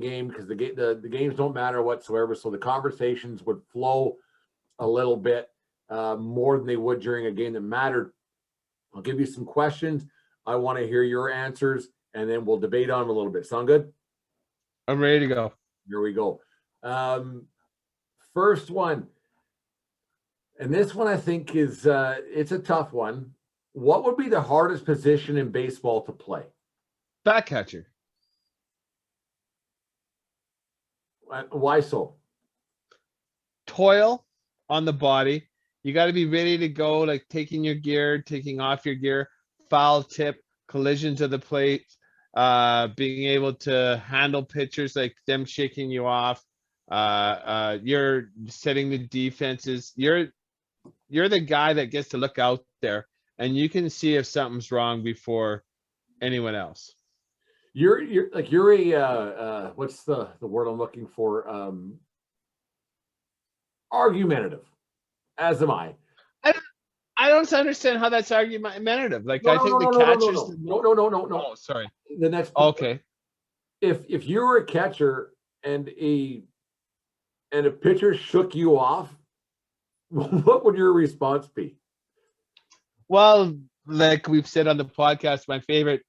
game because the games don't matter whatsoever. So the conversations would flow a little bit more than they would during a game that mattered. I'll give you some questions. I want to hear your answers, and then we'll debate on them a little bit. Sound good? I'm ready to go. Here we go. First one, and this one I think is it's a tough one. What would be the hardest position in baseball to play? Back catcher. Why so? Toil on the body. You got to be ready to go, like taking your gear, taking off your gear, foul tip, collision to the plate, being able to handle pitchers like them shaking you off. You're setting the defenses. You're the guy that gets to look out there, and you can see if something's wrong before anyone else. You're a what's the word I'm looking for? Argumentative, as am I. I don't understand how that's argumentative. Like I think the catchers. No. Oh, sorry. The next. Okay. If you were a catcher and a pitcher shook you off, what would your response be? Well, like we've said on the podcast, my favorite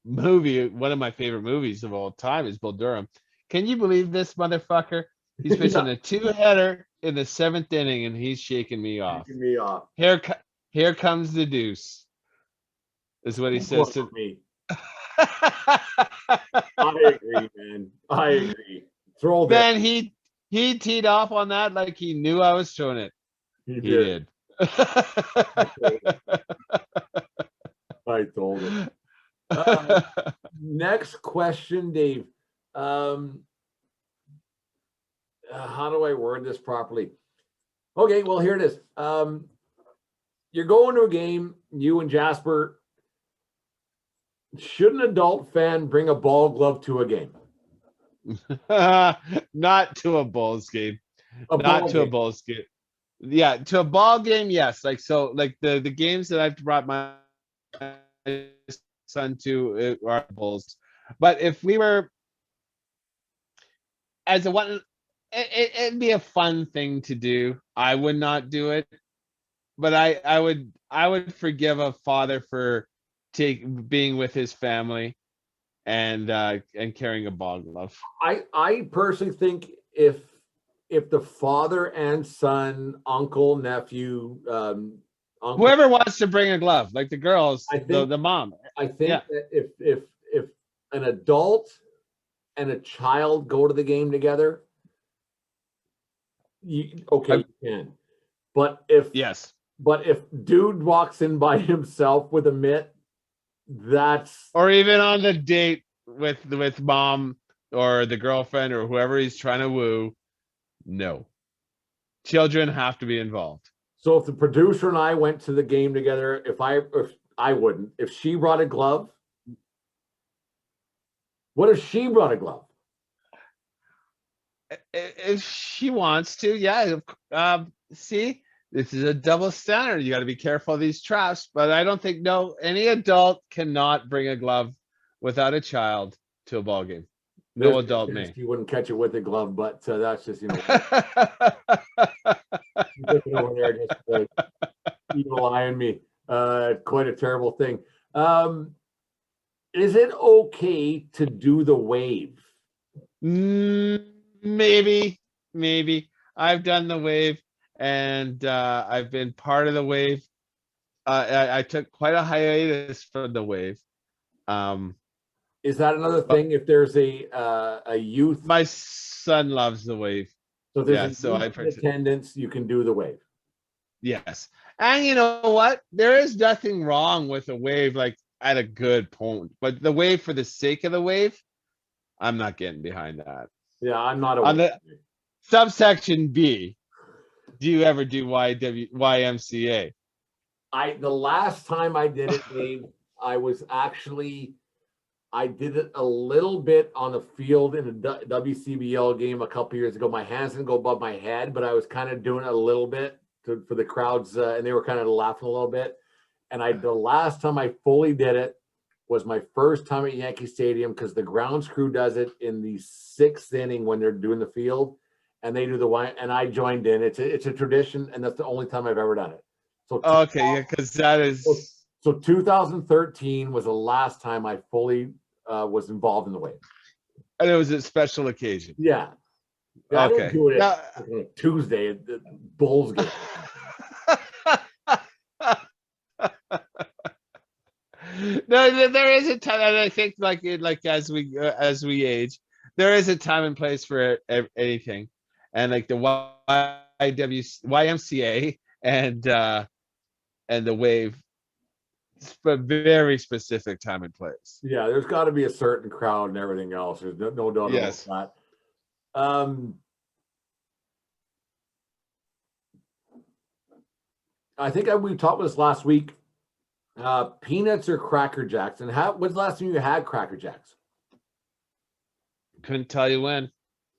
movie, one of my favorite movies of all time is Bull Durham. Can you believe this motherfucker? He's pitching a 2-header in the 7th inning, and he's shaking me off. Here comes the deuce, is what he says to me. I agree, man. I agree. Throw that. Man, he teed off on that like he knew I was throwing it. He did. I told him. Next question, Dave. How do I word this properly? Okay, well, here it is. You're going to a game, you and Jasper. Should an adult fan bring a ball glove to a game? Not to a Bulls game. Not to a Bulls game. Yeah, to a ball game, yes. Like so, like the games that I've brought my son to are Bulls. But if we were as a one, it'd be a fun thing to do. I would not do it, but I would forgive a father for being with his family and carrying a ball glove. I personally think if the father and son, uncle, nephew, whoever wants to bring a glove, like the girls, the mom. I think that if an adult and a child go to the game together, you can. But if dude walks in by himself with a mitt, or even on the date with mom or the girlfriend or whoever he's trying to woo, no. Children have to be involved. So if the producer and I went to the game together, if I wouldn't, if she brought a glove, what if she brought a glove? If she wants to, yeah. See, this is a double standard. You got to be careful of these traps. But I don't think any adult cannot bring a glove without a child to a ball game. No adult may. You wouldn't catch it with a glove, but that's just looking over there, just eyeing me. Quite a terrible thing. Is it okay to do the wave? Maybe. I've done the wave, and I've been part of the wave. I took quite a hiatus from the wave. Is that another thing? If there's a youth, my son loves the wave. So if there's attendance, you can do the wave. Yes, and you know what? There is nothing wrong with a wave, like at a good point. But the wave for the sake of the wave, I'm not getting behind that. Yeah, I'm not on the subsection B. Do you ever do YMCA? The last time I did it, Dave, I did it a little bit on the field in a WCBL game a couple years ago. My hands didn't go above my head, but I was kind of doing it a little bit for the crowds, and they were kind of laughing a little bit. And the last time I fully did it was my first time at Yankee Stadium because the grounds crew does it in the 6th inning when they're doing the field, and they do the wine. And I joined in. It's a tradition, and that's the only time I've ever done it. So Okay, yeah, because that is. so 2013 was the last time I fully was involved in the wave. And it was a special occasion. Yeah. I Okay. don't do it Yeah. on a Tuesday at the Bulls game. No, there is a time, and I think like as we age, there is a time and place for anything, and like the YMCA and the wave, but very specific time and place. Yeah, there's got to be a certain crowd and everything else. There's no doubt Yes. about that. I think we talked about this last week. Peanuts or Cracker Jacks? And when's the last time you had Cracker Jacks? Couldn't tell you when.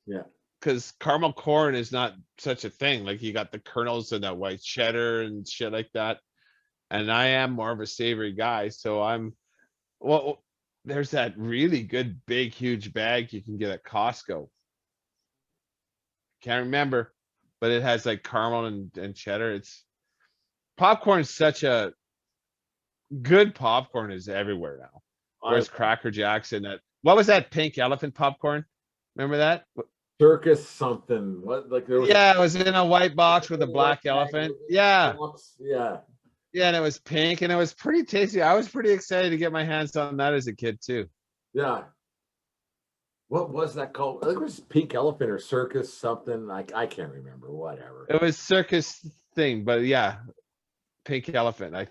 Yeah. Because caramel corn is not such a thing. Like you got the kernels and that white cheddar and shit like that. And I am more of a savory guy, so there's that really good big huge bag you can get at Costco. Can't remember, but it has like caramel and cheddar. Popcorn's such a good popcorn is everywhere now. Where's Cracker Jacks and what was that pink elephant popcorn? Remember that? Circus something. What like there was it was in a white box with a black elephant. Yeah. Yeah. Yeah, and it was pink and it was pretty tasty. I was pretty excited to get my hands on that as a kid too. Yeah. What was that called? I think it was Pink Elephant or Circus something. I can't remember. Whatever. It was circus thing, but yeah, Pink Elephant.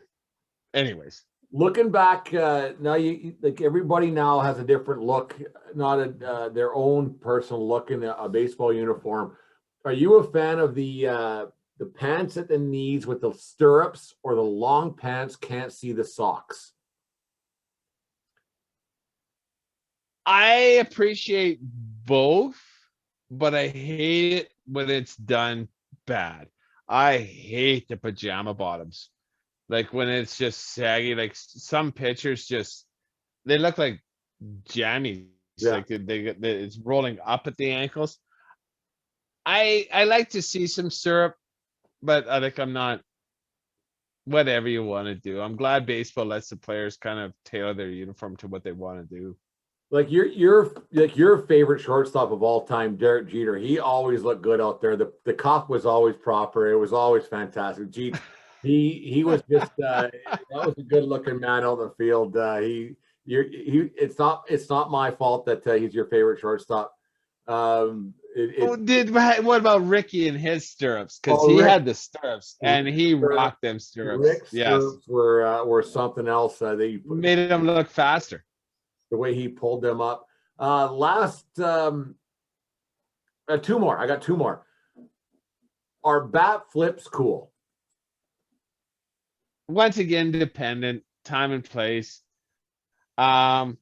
Anyways. Looking back, now you like everybody now has a different look, not their own personal look in a baseball uniform. Are you a fan of the pants at the knees with the stirrups, or the long pants can't see the socks? I appreciate both, but I hate it when it's done bad. I hate the pajama bottoms. Like when it's just saggy, like some pictures they look like jammies. Yeah. Like it's rolling up at the ankles. I like to see some syrup, but I'm not, whatever you want to do. I'm glad baseball lets the players kind of tailor their uniform to what they want to do. Like your favorite shortstop of all time, Derek Jeter. He always looked good out there. The cuff was always proper. It was always fantastic. He was just that was a good looking man on the field. It's not my fault that he's your favorite shortstop. What about Ricky and his stirrups? Because he had the stirrups and he rocked them stirrups. Rick's stirrups were something else. They made him look faster. The way he pulled them up. Two more. I got two more. Are bat flips cool? Once again, dependent, time and place. Like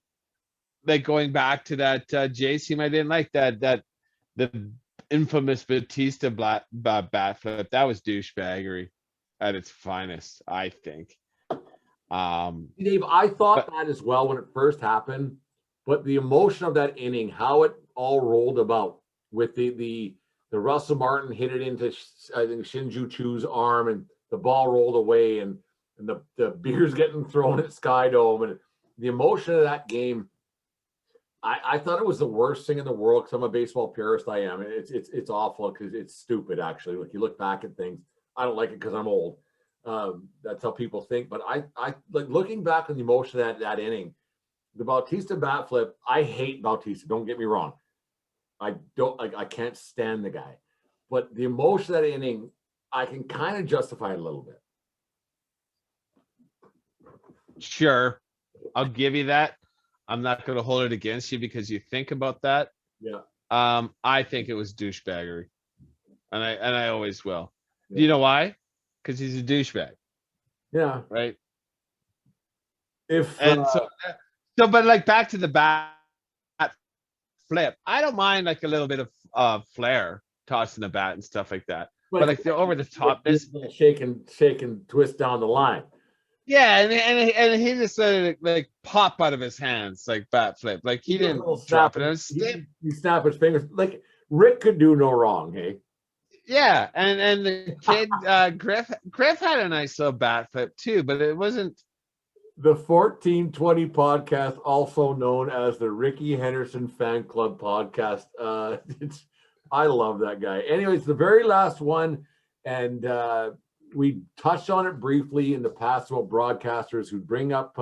going back to that Jace team, I didn't like the infamous Batista bat flip. That was douchebaggery at its finest, I think. Dave, I thought that as well when it first happened, but the emotion of that inning, how it all rolled about with the Russell Martin hit it into I think Shinju Chu's arm, and the ball rolled away, and the beer's getting thrown at Skydome, and the emotion of that game. I thought it was the worst thing in the world because I'm a baseball purist. I am. It's awful because it's stupid. Actually, like you look back at things, I don't like it because I'm old. That's how people think. But I like looking back on the emotion of that inning, the Bautista bat flip. I hate Bautista. Don't get me wrong. I can't stand the guy, but the emotion of that inning, I can kind of justify it a little bit. Sure, I'll give you that. I'm not going to hold it against you because you think about that. Yeah. I think it was douchebaggery, and I always will. Yeah. Do you know why? Because he's a douchebag. Yeah. Right. So but like back to the bat flip, I don't mind like a little bit of flair tossing the bat and stuff like that. But like the over the top, shake and twist down the line. Yeah, and he just let it like pop out of his hands like bat flip. Like he He does a didn't little drop snap. it. It was You snap his fingers. Like Rick could do no wrong, hey? yeah, and the kid Griff had a nice little bat flip too, but it wasn't. The 1420 podcast, also known as the Ricky Henderson Fan Club podcast. I love that guy. Anyways, the very last one, and we touched on it briefly in the past about broadcasters who bring up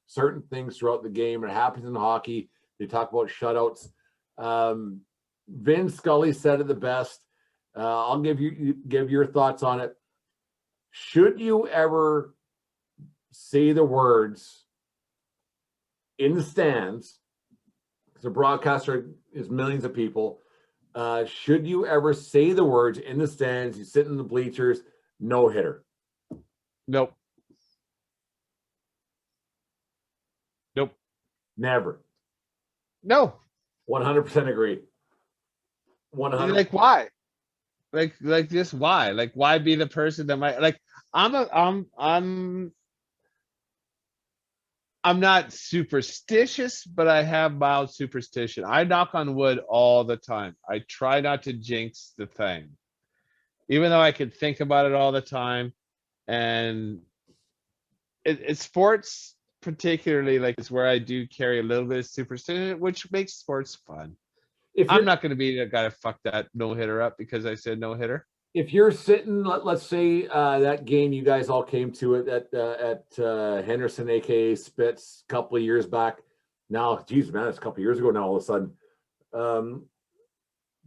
certain things throughout the game. It happens in hockey. They talk about shutouts. Vin Scully said it the best. I'll give your thoughts on it. Should you ever say the words in the stands, because a broadcaster is millions of people, should you ever say the words in the stands, you sit in the bleachers, no hitter? Nope. Nope. Never. No. 100% agree. 100. Like why? Like just why? Like why be the person that might like I'm not superstitious, but I have mild superstition. I knock on wood all the time. I try not to jinx the thing, even though I can think about it all the time. And it's sports, particularly like it's where I do carry a little bit of superstition, which makes sports fun. I'm not going to be the guy to fuck that no hitter up because I said no hitter. If you're sitting, let's say that game you guys all came to it at Henderson, aka Spitz, a couple of years back. Now, geez, man, it's a couple of years ago now. All of a sudden,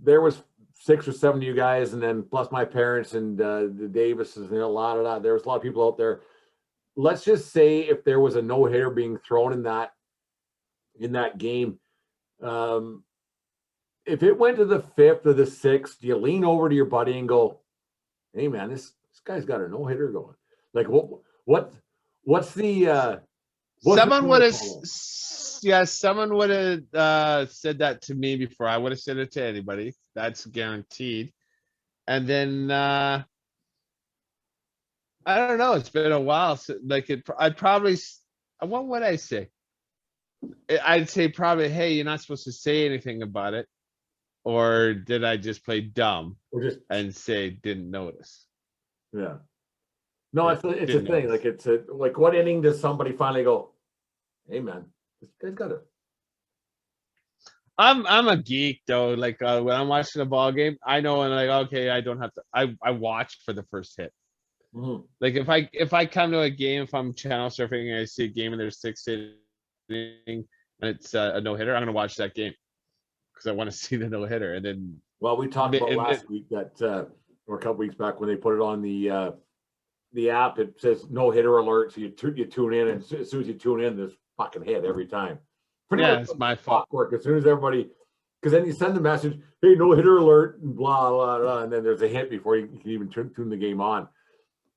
there was 6 or 7 of you guys, and then plus my parents and the Davises, and a lot of that. There was a lot of people out there. Let's just say if there was a no hitter being thrown in that game. If it went to the 5th or the 6th, do you lean over to your buddy and go, "Hey, man, this guy's got a no hitter going"? Like, what's the someone would have, yeah, someone would have said that to me before I would have said it to anybody. That's guaranteed. And then I don't know. It's been a while. So, like I'd probably. What would I say? I'd say probably, "Hey, you're not supposed to say anything about it." Or did I just play dumb and say didn't notice? Yeah. No, it's a thing. Notice. Like what inning does somebody finally go, "Hey man, this guy's got it"? I'm a geek though. Like when I'm watching a ball game, I know and like okay, I don't have to. I watch for the first hit. Mm-hmm. Like if I come to a game, if I'm channel surfing and I see a game and there's 6th inning and it's a no hitter, I'm gonna watch that game. Because I want to see the no hitter, and then. Well, we talked about last week that, or a couple weeks back when they put it on the app. It says no hitter alert, so you tune in, and as soon as you tune in, there's fucking hit every time. Yeah, it's my fault. As soon as everybody, because then you send the message, "Hey, no hitter alert," and blah blah blah, and then there's a hit before you can even tune the game on.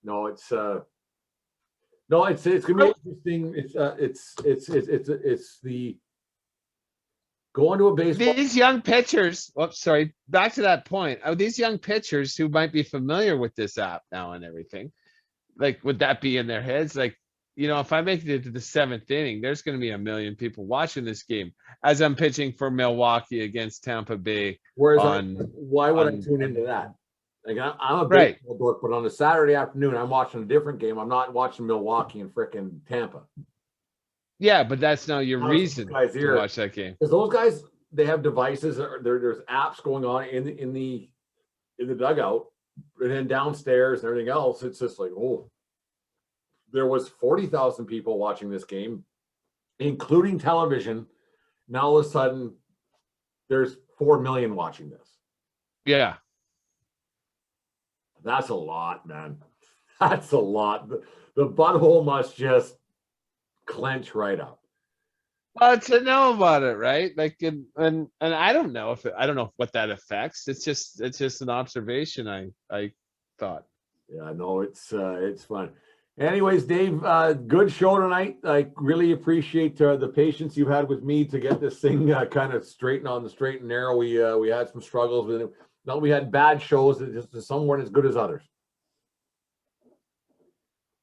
No, it's gonna be interesting. It's the. Going to a baseball. These young pitchers, sorry, back to that point. These young pitchers who might be familiar with this app now and everything, like, would that be in their heads? Like, if I make it to the 7th inning, there's going to be 1 million people watching this game as I'm pitching for Milwaukee against Tampa Bay. Why would I tune into that? Like, I'm a baseball dork, but on a Saturday afternoon, I'm watching a different game. I'm not watching Milwaukee and frickin' Tampa. Yeah, but that's not your reason to watch that game. Because those guys, they have devices. There's apps going on in the dugout, and then downstairs and everything else. It's just like, oh, there was 40,000 people watching this game, including television. Now all of a sudden, there's 4 million watching this. Yeah, that's a lot, man. That's a lot. The butthole must just clench right up. Well, to know about it, right? Like, and I don't know what that affects. It's just an observation. I thought. Yeah, no, it's fun. Anyways, Dave, good show tonight. I really appreciate the patience you've had with me to get this thing kind of straightened on the straight and narrow. We had some struggles with it. No, we had bad shows. Some weren't as good as others.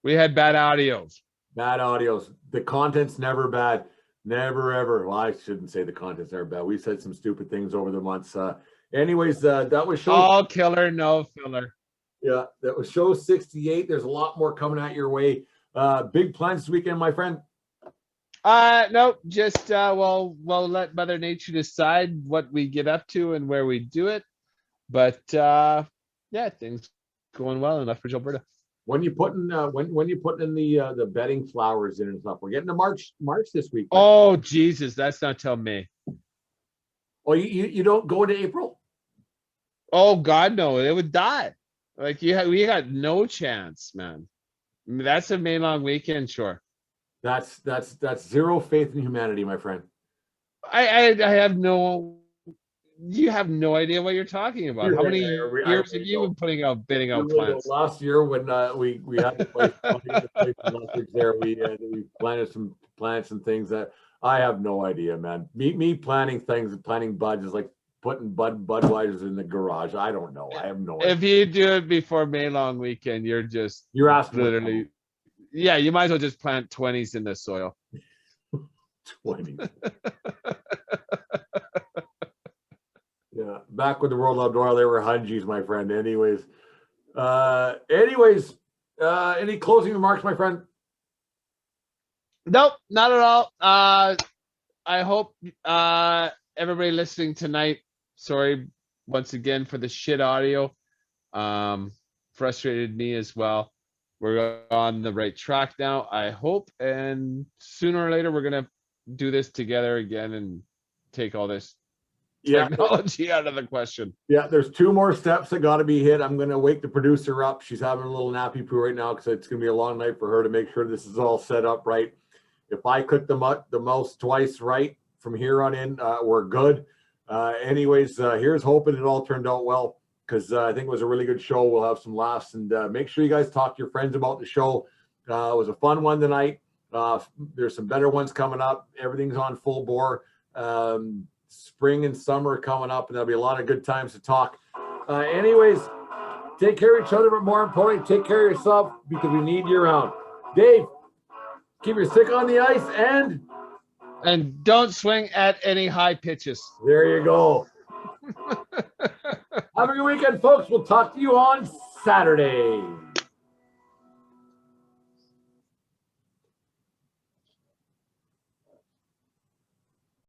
We had bad audios. Bad audios. The content's never bad. Never ever. Well, I shouldn't say the content's never bad. We said some stupid things over the months. Anyways, that was show. All killer, no filler. Yeah, that was show 68. There's a lot more coming at your way. Big plans this weekend, my friend. No, just we'll let Mother Nature decide what we get up to and where we do it. But yeah, things going well in Lethbridge, Alberta. When you putting when you putting in the bedding flowers in and stuff? We're getting to March this week. Oh Jesus, that's not till May. Oh, you don't go into April? Oh God, no, it would die. Like we got no chance, man. I mean, that's a May long weekend, sure. That's zero faith in humanity, my friend. I have no. You have no idea what you're talking about. How many years have you been bidding out plants? Last year when we had to place there, we planted some plants and things that I have no idea, man. Me planting things and planting buds is like putting Budweisers in the garage. I don't know. I have no idea. If you do it before May long weekend, you're asking literally. Yeah, you might as well just plant 20s in the soil. 20. Yeah, back when the world loved oil, they were hungies, my friend. Anyways, any closing remarks, my friend? Nope, not at all. I hope everybody listening tonight. Sorry once again for the shit audio. Frustrated me as well. We're on the right track now, I hope, and sooner or later we're gonna do this together again and take all this technology out of the question. Yeah, there's 2 more steps that got to be hit. I'm going to wake the producer up. She's having a little nappy poo right now because it's going to be a long night for her to make sure this is all set up right. If I click the mouse twice right from here on in, we're good. Anyways, here's hoping it all turned out well, because I think it was a really good show. We'll have some laughs, and make sure you guys talk to your friends about the show. It was a fun one tonight. There's some better ones coming up. Everything's on full bore. Spring and summer coming up, and there'll be a lot of good times to talk. Anyways, take care of each other, but more importantly, take care of yourself, because we need you around. Dave, keep your stick on the ice and don't swing at any high pitches. There you go. Have a good weekend, folks. We'll talk to you on Saturday.